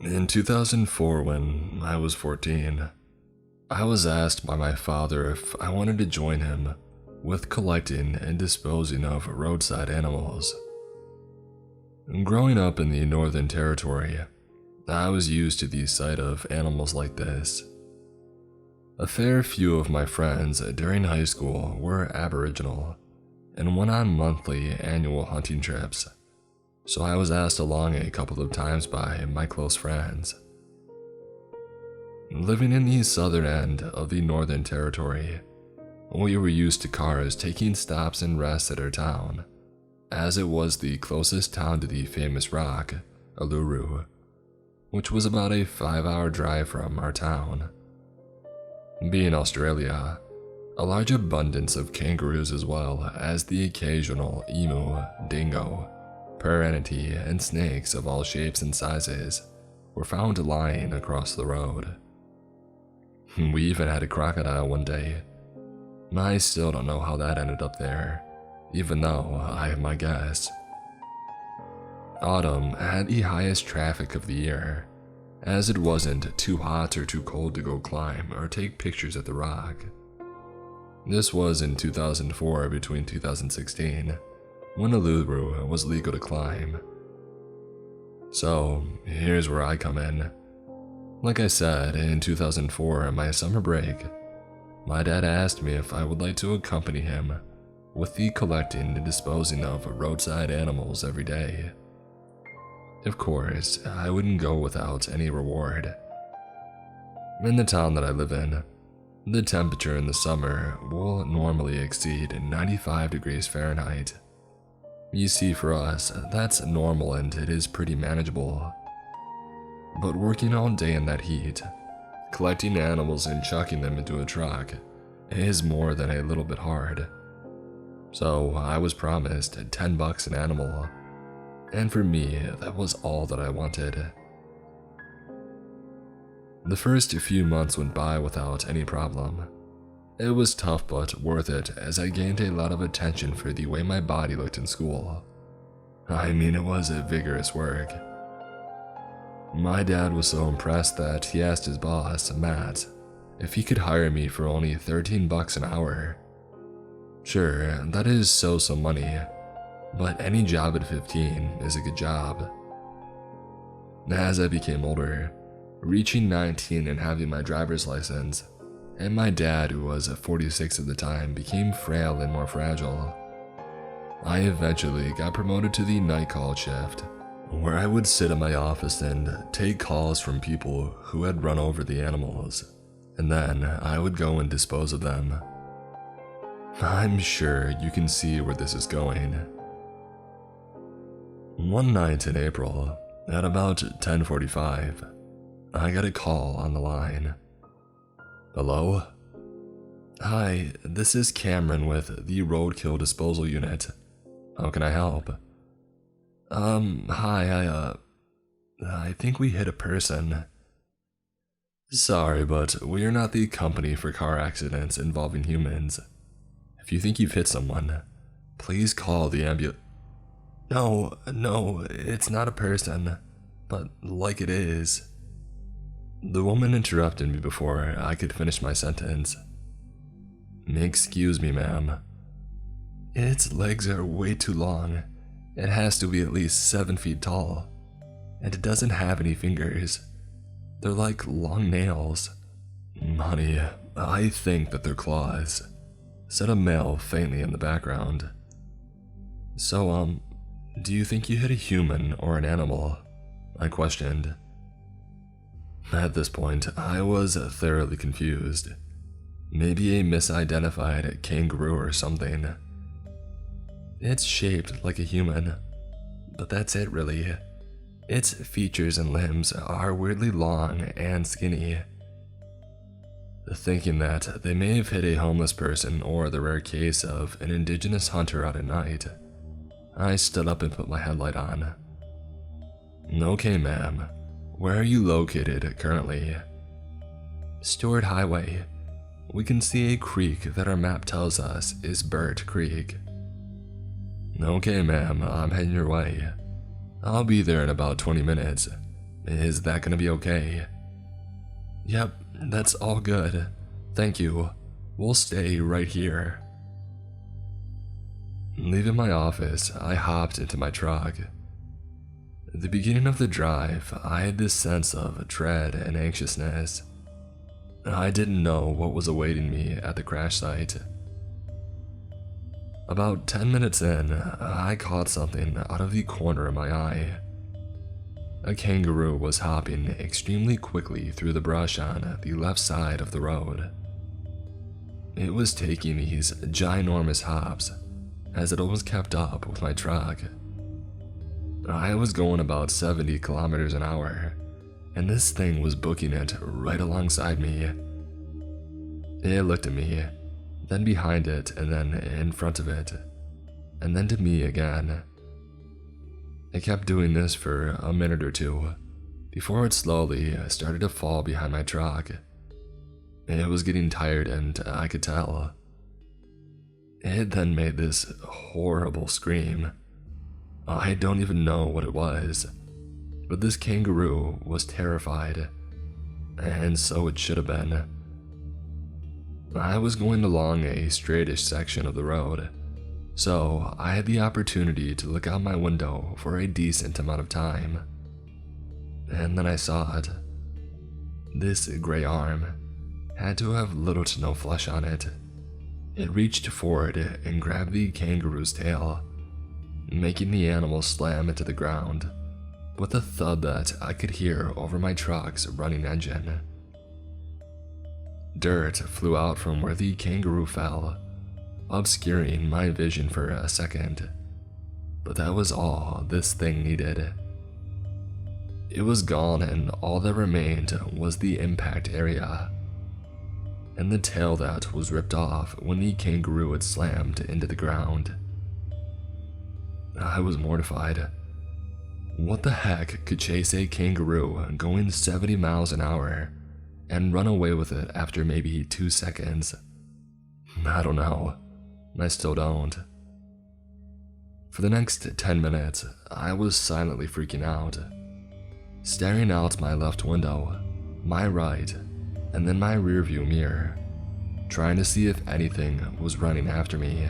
In 2004, when I was 14, I was asked by my father if I wanted to join him with collecting and disposing of roadside animals. Growing up in the Northern Territory, I was used to the sight of animals like this. A fair few of my friends during high school were Aboriginal and went on monthly annual hunting trips, so I was asked along a couple of times by my close friends. Living in the southern end of the Northern Territory, we were used to cars taking stops and rests at our town, as it was the closest town to the famous rock, Uluru, which was about a 5-hour drive from our town. Being Australia, a large abundance of kangaroos as well as the occasional emu, dingo, perenniety, and snakes of all shapes and sizes were found lying across the road. We even had a crocodile one day. I still don't know how that ended up there, even though I have my guess. Autumn had the highest traffic of the year, as it wasn't too hot or too cold to go climb or take pictures at the rock. This was in 2004 between 2016, when Uluru was legal to climb. So, here's where I come in. Like I said, in 2004 on my summer break, my dad asked me if I would like to accompany him with the collecting and disposing of roadside animals every day. Of course, I wouldn't go without any reward. In the town that I live in, the temperature in the summer will normally exceed 95 degrees Fahrenheit. You see, for us, that's normal and it is pretty manageable. But working all day in that heat, collecting animals and chucking them into a truck is more than a little bit hard. So I was promised $10 an animal, and for me, that was all that I wanted. The first few months went by without any problem. It was tough but worth it, as I gained a lot of attention for the way my body looked in school. I mean, it was a vigorous work. My dad was so impressed that he asked his boss, Matt, if he could hire me for only $13 an hour. Sure, that is some money, but any job at 15 is a good job. As I became older, reaching 19 and having my driver's license, and my dad, who was 46 at the time, became frail and more fragile, I eventually got promoted to the night call shift, where I would sit in my office and take calls from people who had run over the animals, and then I would go and dispose of them. I'm sure you can see where this is going. One night in April, at about 10:45, I got a call on the line. Hello? Hi, this is Cameron with the Roadkill disposal unit. How can I help? Hi, I think we hit a person. Sorry, but we are not the company for car accidents involving humans. If you think you've hit someone, please call the ambulance. No, it's not a person, but like it is. The woman interrupted me before I could finish my sentence. Excuse me, ma'am. Its legs are way too long. It has to be at least 7 feet tall, and it doesn't have any fingers. They're like long nails. Honey, I think that they're claws, said a male faintly in the background. So, do you think you hit a human or an animal? I questioned. At this point, I was thoroughly confused. Maybe a misidentified kangaroo or something. It's shaped like a human, but that's it really. Its features and limbs are weirdly long and skinny. Thinking that they may have hit a homeless person or the rare case of an indigenous hunter out at night, I stood up and put my headlight on. Okay, ma'am. Where are you located currently? Stewart Highway. We can see a creek that our map tells us is Burt Creek. Okay, ma'am, I'm heading your way. I'll be there in about 20 minutes. Is that gonna be okay? Yep, that's all good. Thank you. We'll stay right here. Leaving my office, I hopped into my truck. At the beginning of the drive, I had this sense of dread and anxiousness. I didn't know what was awaiting me at the crash site. About 10 minutes in, I caught something out of the corner of my eye. A kangaroo was hopping extremely quickly through the brush on the left side of the road. It was taking these ginormous hops as it almost kept up with my truck. I was going about 70 kilometers an hour, and this thing was booking it right alongside me. It looked at me, then behind it, and then in front of it, and then to me again. It kept doing this for a minute or two, before it slowly started to fall behind my truck. It was getting tired, and I could tell. It then made this horrible scream. I don't even know what it was, but this kangaroo was terrified, and so it should have been. I was going along a straightish section of the road, so I had the opportunity to look out my window for a decent amount of time. And then I saw it. This gray arm had to have little to no flesh on it. It reached forward and grabbed the kangaroo's tail, making the animal slam into the ground with a thud that I could hear over my truck's running engine. Dirt flew out from where the kangaroo fell, obscuring my vision for a second, but that was all this thing needed. It was gone, and all that remained was the impact area, and the tail that was ripped off when the kangaroo had slammed into the ground. I was mortified. What the heck could chase a kangaroo going 70 miles an hour and run away with it after maybe 2 seconds? I don't know. I still don't. For the next 10 minutes, I was silently freaking out, staring out my left window, my right, and then my rearview mirror, trying to see if anything was running after me.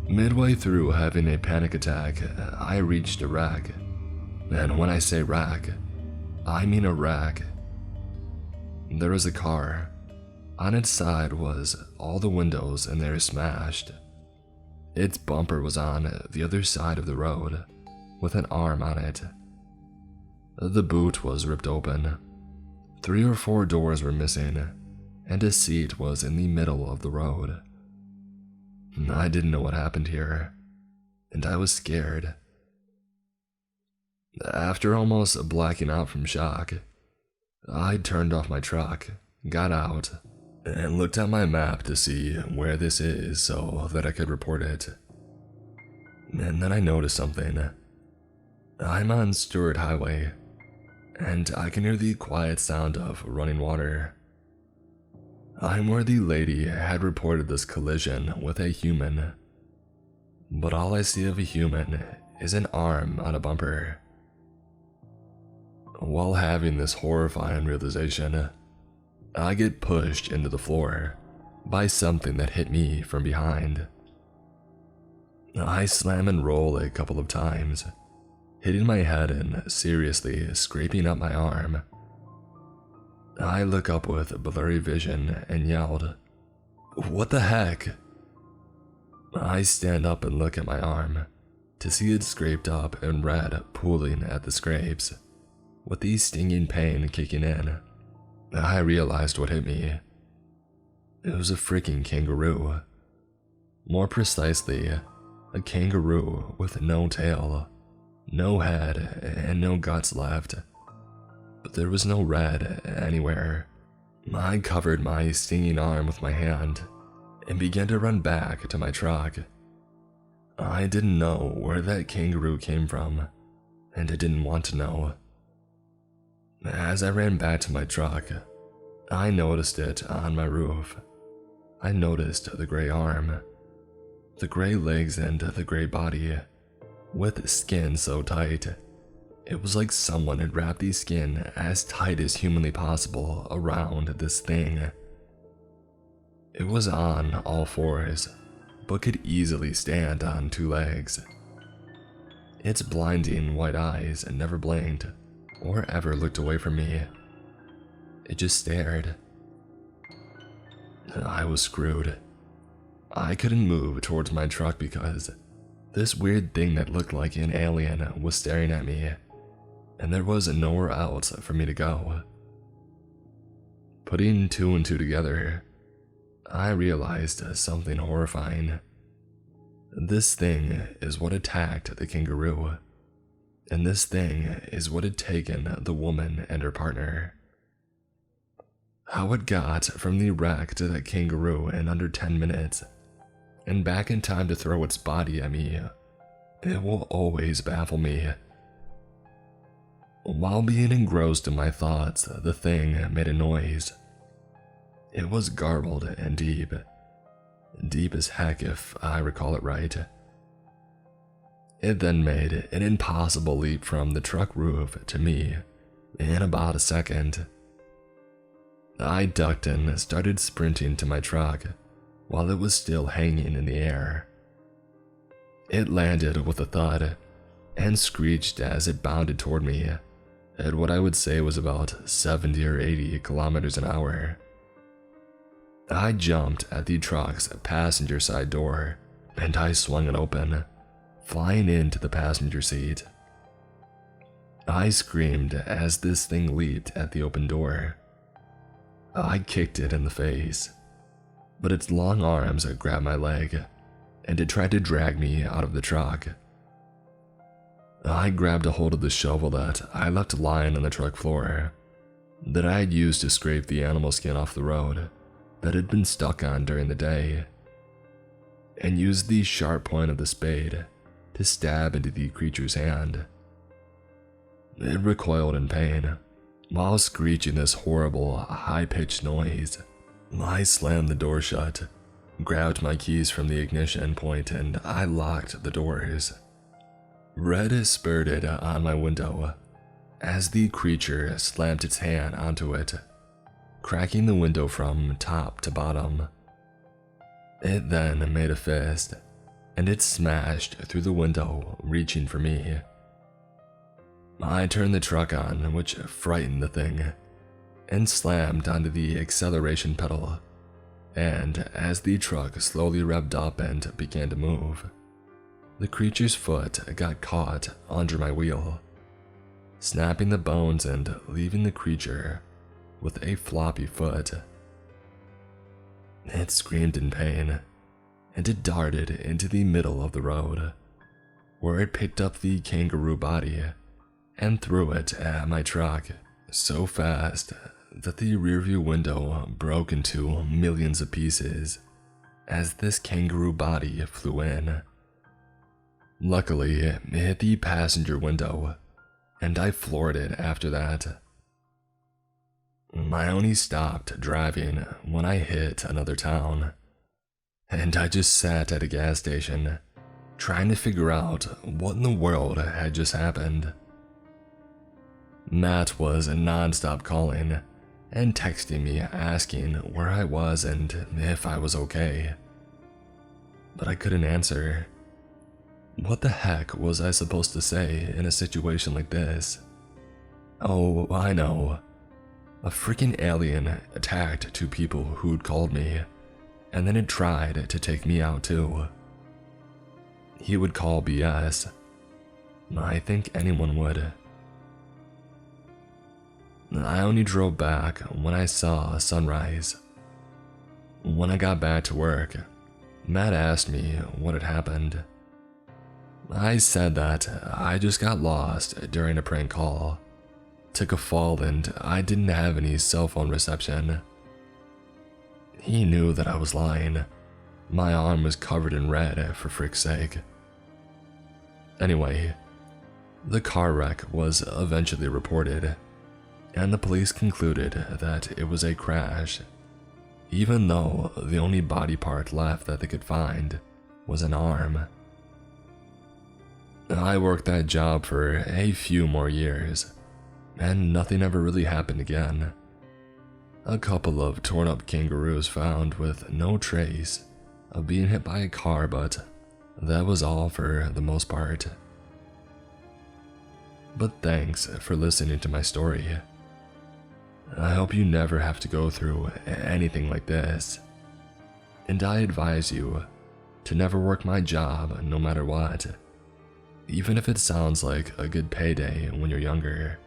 Midway through having a panic attack, I reached a wreck. And when I say wreck, I mean a wreck. There was a car. On its side was all the windows in there smashed. Its bumper was on the other side of the road, with an arm on it. The boot was ripped open. 3 or 4 doors were missing, and a seat was in the middle of the road. I didn't know what happened here, and I was scared. After almost blacking out from shock, I turned off my truck, got out, and looked at my map to see where this is so that I could report it. And then I noticed something. I'm on Stewart Highway, and I can hear the quiet sound of running water. I'm where the lady had reported this collision with a human, but all I see of a human is an arm on a bumper. While having this horrifying realization, I get pushed into the floor by something that hit me from behind. I slam and roll a couple of times, hitting my head and seriously scraping up my arm. I look up with blurry vision and yelled, "What the heck?" I stand up and look at my arm to see it scraped up and red pooling at the scrapes, with the stinging pain kicking in. I realized what hit me. It was a freaking kangaroo. More precisely, a kangaroo with no tail, no head, and no guts left. But there was no red anywhere. I covered my stinging arm with my hand and began to run back to my truck. I didn't know where that kangaroo came from, and I didn't want to know. As I ran back to my truck, I noticed it on my roof. I noticed the gray arm, the gray legs, and the gray body, with skin so tight It was like someone had wrapped the skin as tight as humanly possible around this thing. It was on all fours, but could easily stand on two legs. Its blinding white eyes never blinked or ever looked away from me. It just stared. I was screwed. I couldn't move towards my truck because this weird thing that looked like an alien was staring at me, and there was nowhere else for me to go. Putting two and two together, I realized something horrifying. This thing is what attacked the kangaroo, and this thing is what had taken the woman and her partner. How it got from the wreck to that kangaroo in under 10 minutes, and back in time to throw its body at me, it will always baffle me. While being engrossed in my thoughts, the thing made a noise. It was garbled and deep. Deep as heck if I recall it right. It then made an impossible leap from the truck roof to me in about a second. I ducked and started sprinting to my truck while it was still hanging in the air. It landed with a thud and screeched as it bounded toward me at what I would say was about 70 or 80 kilometers an hour. I jumped at the truck's passenger side door and I swung it open, flying into the passenger seat. I screamed as this thing leaped at the open door. I kicked it in the face, but its long arms grabbed my leg, and it tried to drag me out of the truck. I grabbed a hold of the shovel that I left lying on the truck floor, that I had used to scrape the animal skin off the road that had been stuck on during the day, and used the sharp point of the spade to stab into the creature's hand. It recoiled in pain, while screeching this horrible, high-pitched noise. I slammed the door shut, grabbed my keys from the ignition point, and I locked the doors. Red spurted on my window as the creature slammed its hand onto it, cracking the window from top to bottom. It then made a fist, and it smashed through the window, reaching for me. I turned the truck on, which frightened the thing, and slammed onto the acceleration pedal, and as the truck slowly revved up and began to move, the creature's foot got caught under my wheel, snapping the bones and leaving the creature with a floppy foot. It screamed in pain, and it darted into the middle of the road, where it picked up the kangaroo body and threw it at my truck so fast that the rearview window broke into millions of pieces as this kangaroo body flew in. Luckily, it hit the passenger window, and I floored it after that. I only stopped driving when I hit another town, and I just sat at a gas station, trying to figure out what in the world had just happened. Matt was non-stop calling and texting me asking where I was and if I was okay. But I couldn't answer. What the heck was I supposed to say in a situation like this? Oh, I know. A freaking alien attacked two people who'd called me, and then it tried to take me out too. He would call BS. I think anyone would. I only drove back when I saw sunrise. When I got back to work, Matt asked me what had happened. I said that I just got lost during a prank call, took a fall, and I didn't have any cell phone reception. He knew that I was lying. My arm was covered in red, for frick's sake. Anyway, the car wreck was eventually reported, and the police concluded that it was a crash, even though the only body part left that they could find was an arm. I worked that job for a few more years, and nothing ever really happened again. A couple of torn up kangaroos found with no trace of being hit by a car, but that was all for the most part. But thanks for listening to my story. I hope you never have to go through anything like this. And I advise you to never work my job no matter what, even if it sounds like a good payday when you're younger.